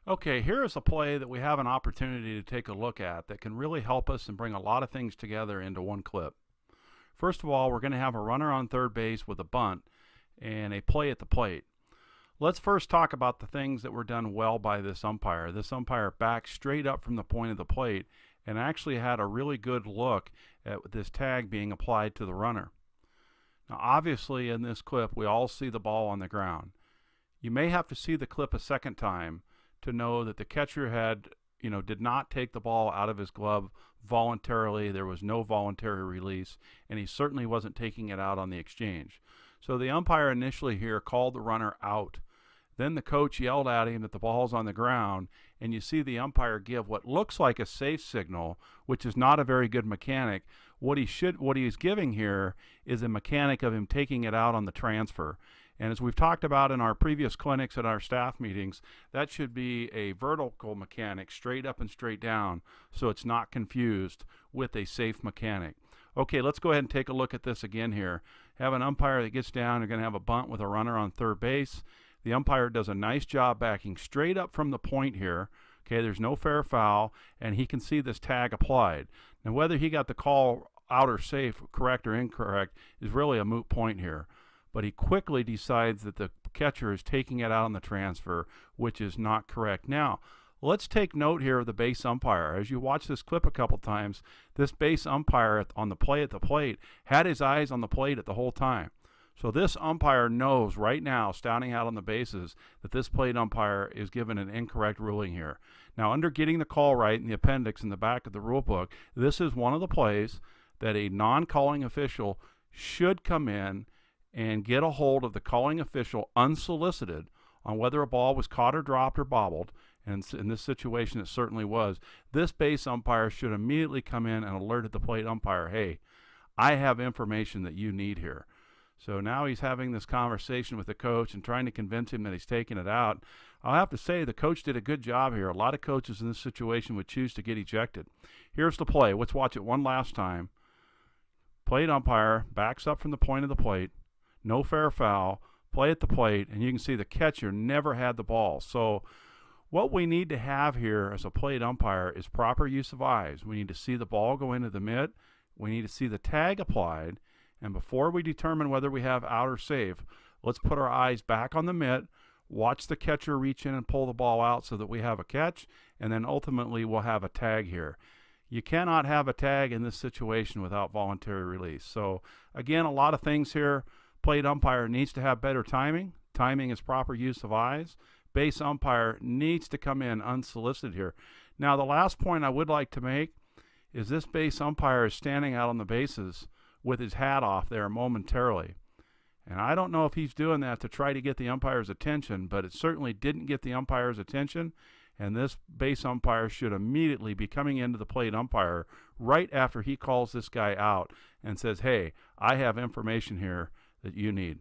Okay, here is a play that we have an opportunity to take a look at that can really help us and bring a lot of things together into one clip. First of all, we're going to have a runner on third base with a bunt and a play at the plate. Let's first talk about the things that were done well by this umpire. This umpire backed straight up from the point of the plate and actually had a really good look at this tag being applied to the runner. Now, obviously, in this clip, we all see the ball on the ground. You may have to see the clip a second time to know that the catcher did not take the ball out of his glove voluntarily. There was no voluntary release, and he certainly wasn't taking it out on the exchange. So the umpire initially here called the runner out. Then the coach yelled at him that the ball's on the ground, and you see the umpire give what looks like a safe signal, which is not a very good mechanic. What he's giving here is a mechanic of him taking it out on the transfer. And as we've talked about in our previous clinics at our staff meetings, that should be a vertical mechanic, straight up and straight down, so it's not confused with a safe mechanic. Okay, let's go ahead and take a look at this again here. Have an umpire that gets down. You're going to have a bunt with a runner on third base. The umpire does a nice job backing straight up from the point here. Okay, there's no fair foul, and he can see this tag applied. Now, whether he got the call out or safe, correct or incorrect, is really a moot point here. But he quickly decides that the catcher is taking it out on the transfer, which is not correct. Now, let's take note here of the base umpire. As you watch this clip a couple times, this base umpire on the play at the plate had his eyes on the plate at the whole time. So this umpire knows right now, standing out on the bases, that this plate umpire is given an incorrect ruling here. Now, under getting the call right in the appendix in the back of the rule book, this is one of the plays that a non-calling official should come in and get a hold of the calling official unsolicited on whether a ball was caught or dropped or bobbled. And in this situation, it certainly was. This base umpire should immediately come in and alert the plate umpire, hey, I have information that you need here. So now he's having this conversation with the coach and trying to convince him that he's taking it out. I'll have to say the coach did a good job here. A lot of coaches in this situation would choose to get ejected. Here's the play. Let's watch it one last time. Plate umpire backs up from the point of the plate. No fair foul. Play at the plate, and you can see the catcher never had the ball. So what we need to have here as a plate umpire is proper use of eyes. We need to see the ball go into the mitt. We need to see the tag applied. And before we determine whether we have out or safe, let's put our eyes back on the mitt, watch the catcher reach in and pull the ball out so that we have a catch, and then ultimately we'll have a tag here. You cannot have a tag in this situation without voluntary release. So again, a lot of things here. Plate umpire needs to have better timing. Timing is proper use of eyes. Base umpire needs to come in unsolicited here. Now, the last point I would like to make is this base umpire is standing out on the bases with his hat off there momentarily. And I don't know if he's doing that to try to get the umpire's attention, but it certainly didn't get the umpire's attention. And this base umpire should immediately be coming into the plate umpire right after he calls this guy out and says, hey, I have information here that you need.